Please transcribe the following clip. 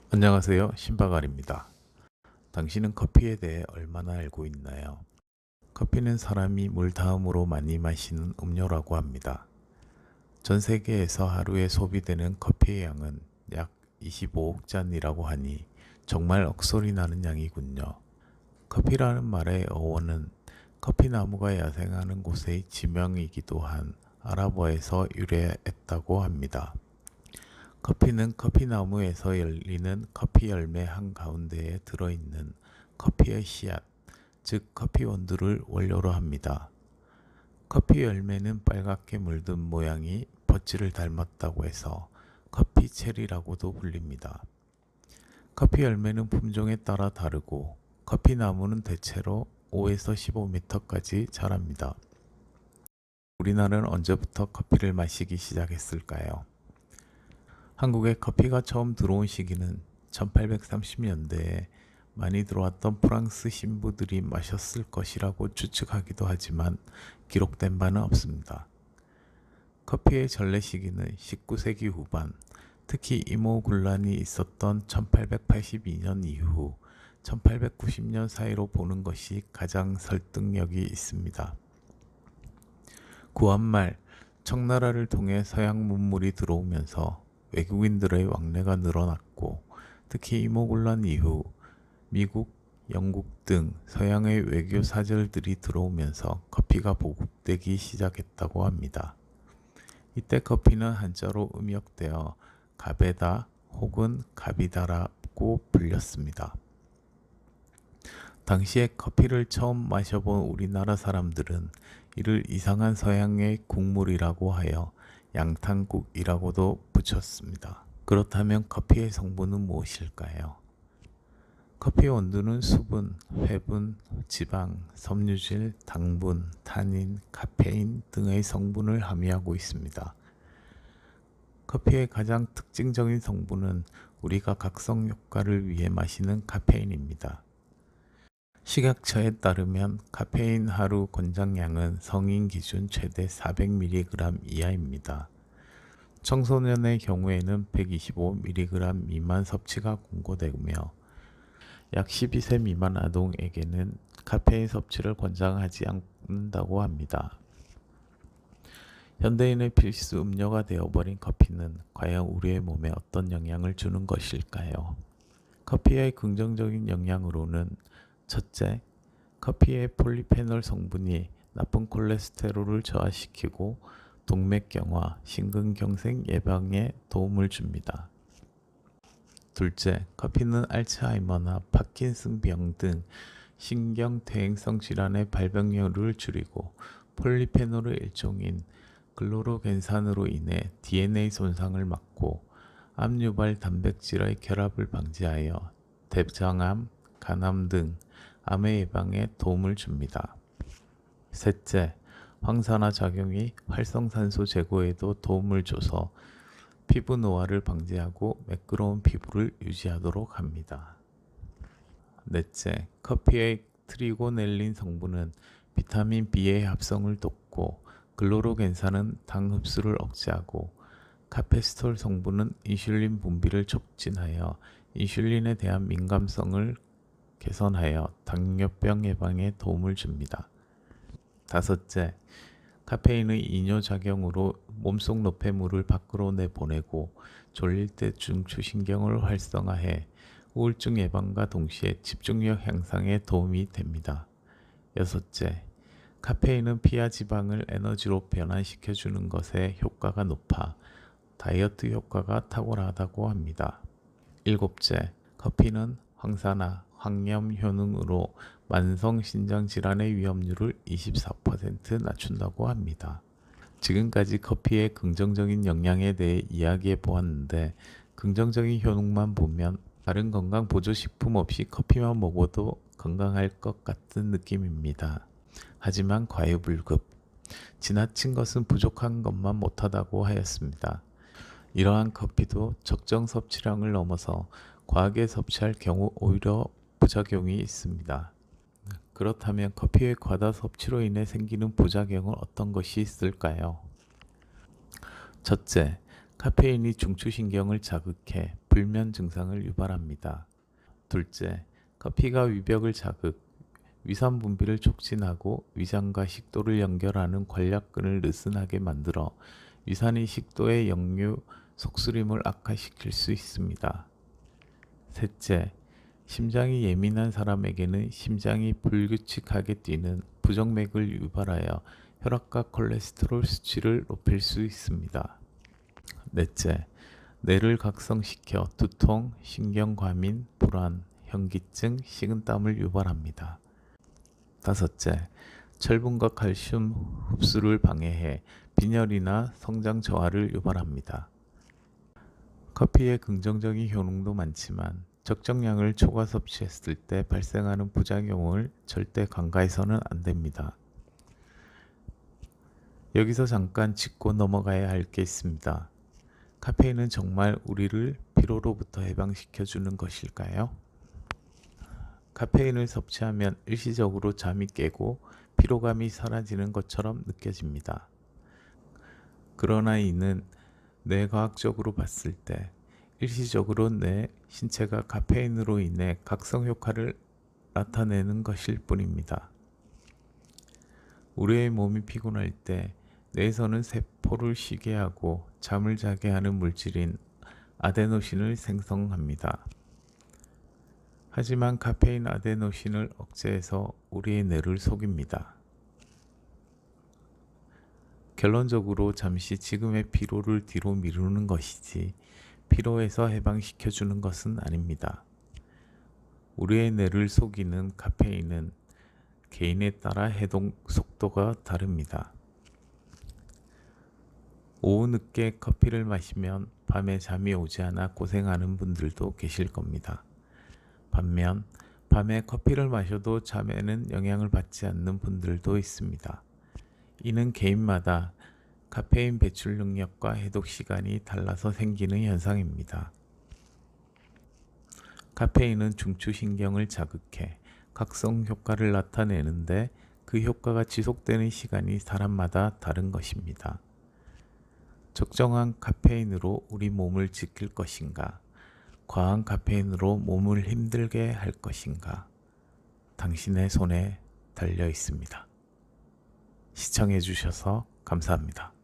안녕하세요. 신바갈입니다. 당신은 커피에 대해 얼마나 알고 있나요? 커피는 사람이 물 다음으로 많이 마시는 음료라고 합니다. 전 세계에서 하루에 소비되는 커피의 양은 약 25억 잔이라고 하니 정말 억소리 나는 양이군요. 커피라는 말의 어원은 커피나무가 야생하는 곳의 지명이기도 한 아랍어에서 유래했다고 합니다. 커피는 커피나무에서 열리는 커피 열매 한가운데에 들어있는 커피의 씨앗, 즉 커피 원두를 원료로 합니다. 커피 열매는 빨갛게 물든 모양이 버치를 닮았다고 해서 커피 체리라고도 불립니다. 커피 열매는 품종에 따라 다르고 커피 나무는 대체로 5에서 15m까지 자랍니다. 우리나라는 언제부터 커피를 마시기 시작했을까요? 한국에 커피가 처음 들어온 시기는 1830년대에 많이 들어왔던 프랑스 신부들이 마셨을 것이라고 추측하기도 하지만 기록된 바는 없습니다. 커피의 전래 시기는 19세기 후반, 특히 이모군란이 있었던 1882년 이후 1890년 사이로 보는 것이 가장 설득력이 있습니다. 구한말 청나라를 통해 서양 문물이 들어오면서 외국인들의 왕래가 늘어났고 특히 이모군란 이후 미국, 영국 등 서양의 외교 사절들이 들어오면서 커피가 보급되기 시작했다고 합니다. 이때 커피는 한자로 음역되어 가베다 혹은 가비다라고 불렸습니다. 당시에 커피를 처음 마셔본 우리나라 사람들은 이를 이상한 서양의 국물이라고 하여 양탕국이라고도 붙였습니다. 그렇다면 커피의 성분은 무엇일까요? 커피 원두는 수분, 회분, 지방, 섬유질, 당분, 타닌, 카페인 등의 성분을 함유하고 있습니다. 커피의 가장 특징적인 성분은 우리가 각성 효과를 위해 마시는 카페인입니다. 식약처에 따르면 카페인 하루 권장량은 성인 기준 최대 400mg 이하입니다. 청소년의 경우에는 125mg 미만 섭취가 권고되며 약 12세 미만 아동에게는 카페인 섭취를 권장하지 않는다고 합니다. 현대인의 필수 음료가 되어버린 커피는 과연 우리의 몸에 어떤 영향을 주는 것일까요? 커피의 긍정적인 영향으로는 첫째, 커피의 폴리페놀 성분이 나쁜 콜레스테롤을 저하시키고 동맥경화, 심근경색 예방에 도움을 줍니다. 둘째, 커피는 알츠하이머나 파킨슨병 등 신경퇴행성 질환의 발병률을 줄이고 폴리페놀의 일종인 글로로겐산으로 인해 DNA 손상을 막고 암 유발 단백질의 결합을 방지하여 대장암, 간암 등 암의 예방에 도움을 줍니다. 셋째, 황산화 작용이 활성산소 제거에도 도움을 줘서 피부 노화를 방지하고 매끄러운 피부를 유지하도록 합니다. 넷째, 커피의 트리고넬린 성분은 비타민 B의 합성을 돕고 글로로겐산은 당 흡수를 억제하고 카페스톨 성분은 인슐린 분비를 촉진하여 인슐린에 대한 민감성을 개선하여 당뇨병 예방에 도움을 줍니다. 다섯째, 카페인의 이뇨작용으로 몸속 노폐물을 밖으로 내보내고 졸릴 때 중추신경을 활성화해 우울증 예방과 동시에 집중력 향상에 도움이 됩니다. 여섯째, 카페인은 피하 지방을 에너지로 변환시켜주는 것에 효과가 높아 다이어트 효과가 탁월하다고 합니다. 일곱째, 커피는 황산화, 항염 효능으로 만성 신장 질환의 위험률을 24% 낮춘다고 합니다. 지금까지 커피의 긍정적인 영향에 대해 이야기해 보았는데 긍정적인 효능만 보면 다른 건강 보조식품 없이 커피만 먹어도 건강할 것 같은 느낌입니다. 하지만 과유불급, 지나친 것은 부족한 것만 못하다고 하였습니다. 이러한 커피도 적정 섭취량을 넘어서 과하게 섭취할 경우 오히려 부작용이 있습니다. 그렇다면 커피의 과다 섭취로 인해 생기는 부작용은 어떤 것이 있을까요? 첫째, 카페인이 중추신경을 자극해 불면 증상을 유발합니다. 둘째, 커피가 위벽을 자극, 위산 분비를 촉진하고 위장과 식도를 연결하는 관략근을 느슨하게 만들어 위산이 식도의 역류 속쓰림을 악화시킬 수 있습니다. 셋째, 심장이 예민한 사람에게는 심장이 불규칙하게 뛰는 부정맥을 유발하여 혈압과 콜레스테롤 수치를 높일 수 있습니다. 넷째, 뇌를 각성시켜 두통, 신경과민, 불안, 현기증, 식은땀을 유발합니다. 다섯째, 철분과 칼슘 흡수를 방해해 빈혈이나 성장 저하를 유발합니다. 커피의 긍정적인 효능도 많지만 적정량을 초과 섭취했을 때 발생하는 부작용을 절대 간과해서는 안 됩니다. 여기서 잠깐 짚고 넘어가야 할 게 있습니다. 카페인은 정말 우리를 피로로부터 해방시켜 주는 것일까요? 카페인을 섭취하면 일시적으로 잠이 깨고 피로감이 사라지는 것처럼 느껴집니다. 그러나 이는 뇌과학적으로 봤을 때 일시적으로 내 신체가 카페인으로 인해 각성 효과를 나타내는 것일 뿐입니다. 우리의 몸이 피곤할 때 뇌에서는 세포를 쉬게 하고 잠을 자게 하는 물질인 아데노신을 생성합니다. 하지만 카페인 아데노신을 억제해서 우리의 뇌를 속입니다. 결론적으로 잠시 지금의 피로를 뒤로 미루는 것이지 피로에서 해방시켜 주는 것은 아닙니다. 우리의 뇌를 속이는 카페인은 개인에 따라 해독 속도가 다릅니다. 오후 늦게 커피를 마시면 밤에 잠이 오지 않아 고생하는 분들도 계실 겁니다. 반면 밤에 커피를 마셔도 잠에는 영향을 받지 않는 분들도 있습니다. 이는 개인마다 카페인 배출 능력과 해독 시간이 달라서 생기는 현상입니다. 카페인은 중추신경을 자극해 각성 효과를 나타내는데 그 효과가 지속되는 시간이 사람마다 다른 것입니다. 적정한 카페인으로 우리 몸을 지킬 것인가? 과한 카페인으로 몸을 힘들게 할 것인가? 당신의 손에 달려 있습니다. 시청해 주셔서 감사합니다.